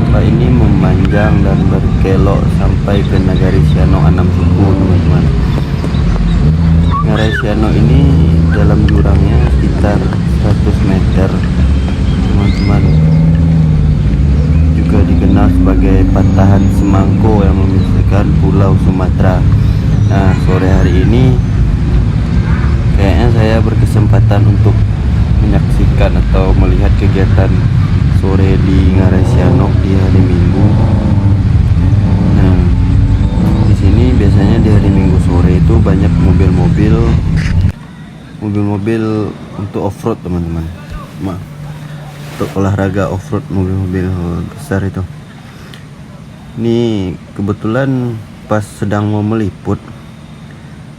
Pak ini memanjang dan berkelok sampai ke Nagari Siano Anam Suku, teman-teman. Nagari Siano ini dalam jurangnya sekitar 100 meter, teman-teman. Juga dikenal sebagai patahan semangko yang memisahkan Pulau Sumatera. Nah, sore hari ini kayaknya saya berkesempatan untuk menyaksikan atau melihat kegiatan sore di Ngarai Sianok di hari Minggu. Nah, di sini biasanya di hari Minggu sore itu banyak mobil-mobil untuk off-road, teman-teman. Untuk olahraga off-road, mobil-mobil besar itu. Ini kebetulan pas sedang mau meliput,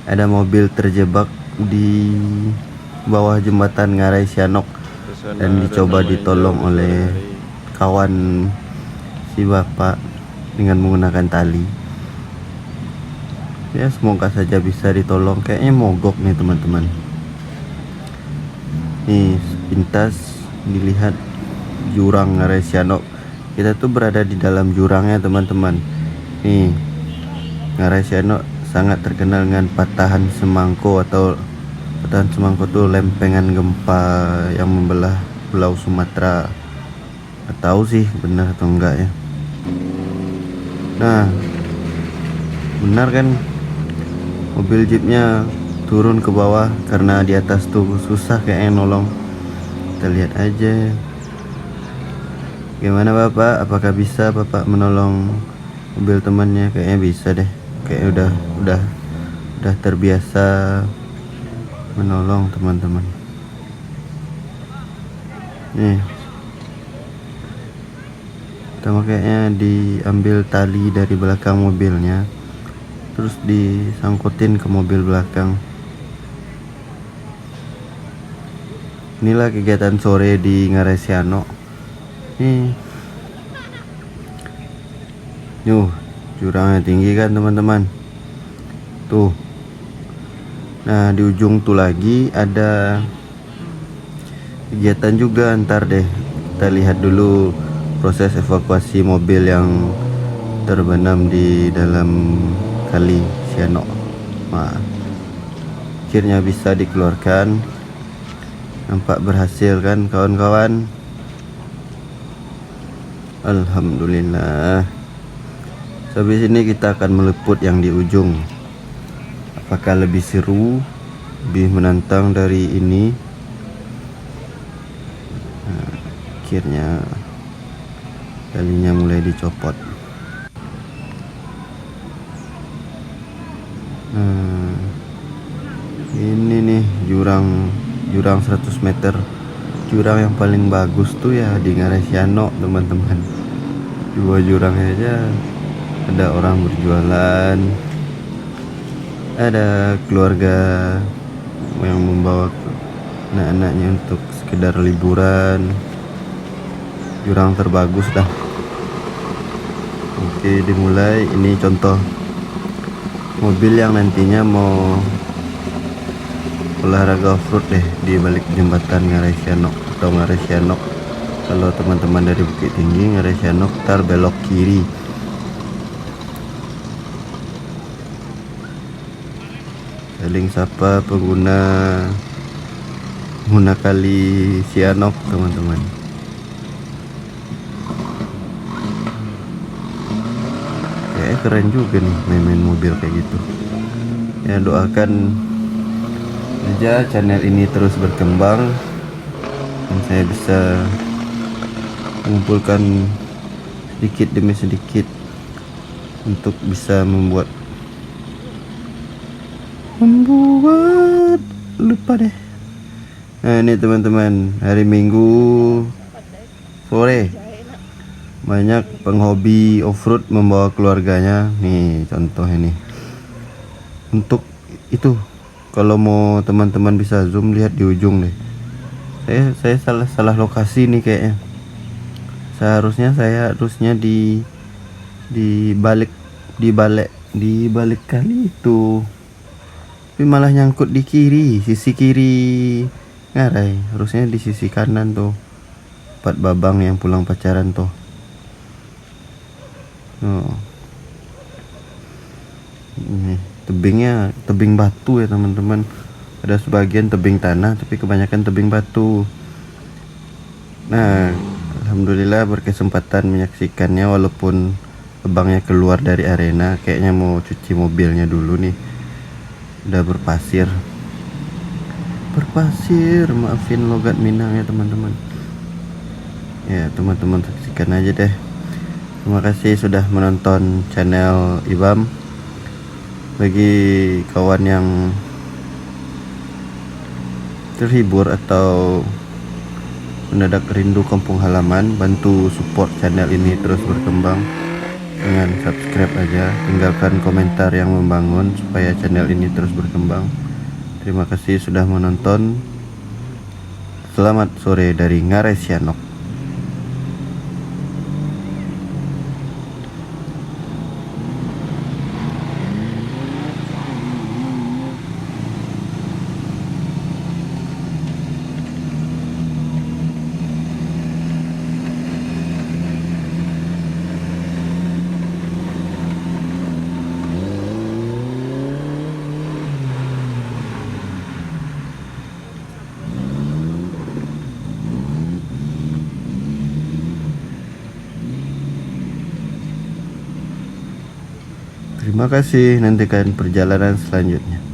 ada mobil terjebak di bawah jembatan Ngarai Sianok dan dicoba ditolong oleh kawan si bapak dengan menggunakan tali. Ya, semoga saja bisa ditolong. Kayaknya mogok nih, teman-teman. Nih, sepintas dilihat jurang Ngarai Sianok. Kita tuh berada di dalam jurangnya, teman-teman. Nih, Ngarai Sianok sangat terkenal dengan patahan semangko atau patahan semangko tuh lempengan gempa yang membelah Pulau Sumatera. Nggak tahu sih benar atau enggak ya. Nah, benar kan, mobil jeepnya turun ke bawah karena di atas tuh susah kayaknya nolong. Kita lihat aja. Gimana Bapak? Apakah bisa Bapak menolong mobil temannya? Kayaknya bisa deh. Kayak udah terbiasa menolong, teman-teman. Nih, pertama kayaknya diambil tali dari belakang mobilnya, terus disangkutin ke mobil belakang. Inilah kegiatan sore di Ngarai Sianok. Nih, jurangnya tinggi kan, teman-teman. Tuh. Nah, di ujung tuh lagi ada kegiatan juga, ntar deh kita lihat dulu proses evakuasi mobil yang terbenam di dalam kali Sianok. Nah, akhirnya bisa dikeluarkan. Nampak berhasil kan, kawan-kawan? Alhamdulillah. Habis ini kita akan meliput yang di ujung. Apakah lebih seru, lebih menantang dari ini? Nah, akhirnya talinya mulai dicopot. Nah, ini nih jurang 100 meter. Jurang yang paling bagus tuh ya di Ngarai Sianok, teman-teman. Dua jurangnya aja ada orang berjualan, ada keluarga yang membawa anak-anaknya untuk sekedar liburan. Jurang terbagus dah. Oke, dimulai. Ini contoh mobil yang nantinya mau olahraga off-road deh di balik jembatan Ngarai Sianok atau Ngarai Sianok. Kalau teman-teman dari Bukit Tinggi, Ngarai Sianok, ntar belok kiri. Saling sapa pengguna kali Sianok, teman-teman. Kayaknya keren juga nih main-main mobil kayak gitu. Ya, doakan aja channel ini terus berkembang dan saya bisa mengumpulkan sedikit demi sedikit untuk bisa membuat lupa deh. Nah, ini teman-teman, hari Minggu sore banyak penghobi off-road membawa keluarganya. Nih contoh ini. Untuk itu, kalau mau teman-teman bisa zoom, lihat di ujung deh. Saya salah lokasi nih kayaknya. Saya harusnya di balik kali itu. Tapi malah nyangkut di kiri, sisi kiri Ngarai. Harusnya di sisi kanan tuh. Pat Babang yang pulang pacaran tuh. Oh, ini tebingnya tebing batu ya teman-teman. Ada sebagian tebing tanah, tapi kebanyakan tebing batu. Nah, alhamdulillah berkesempatan menyaksikannya walaupun abangnya keluar dari arena, kayaknya mau cuci mobilnya dulu nih. Udah berpasir. Maafin logat Minang ya teman-teman. Ya, teman-teman saksikan aja deh. Terima kasih sudah menonton channel Ibam. Bagi kawan yang terhibur atau mendadak rindu kampung halaman, bantu support channel ini terus berkembang dengan subscribe aja, tinggalkan komentar yang membangun supaya channel ini terus berkembang. Terima kasih sudah menonton. Selamat sore dari Ngaresianok. Terima kasih, nantikan perjalanan selanjutnya.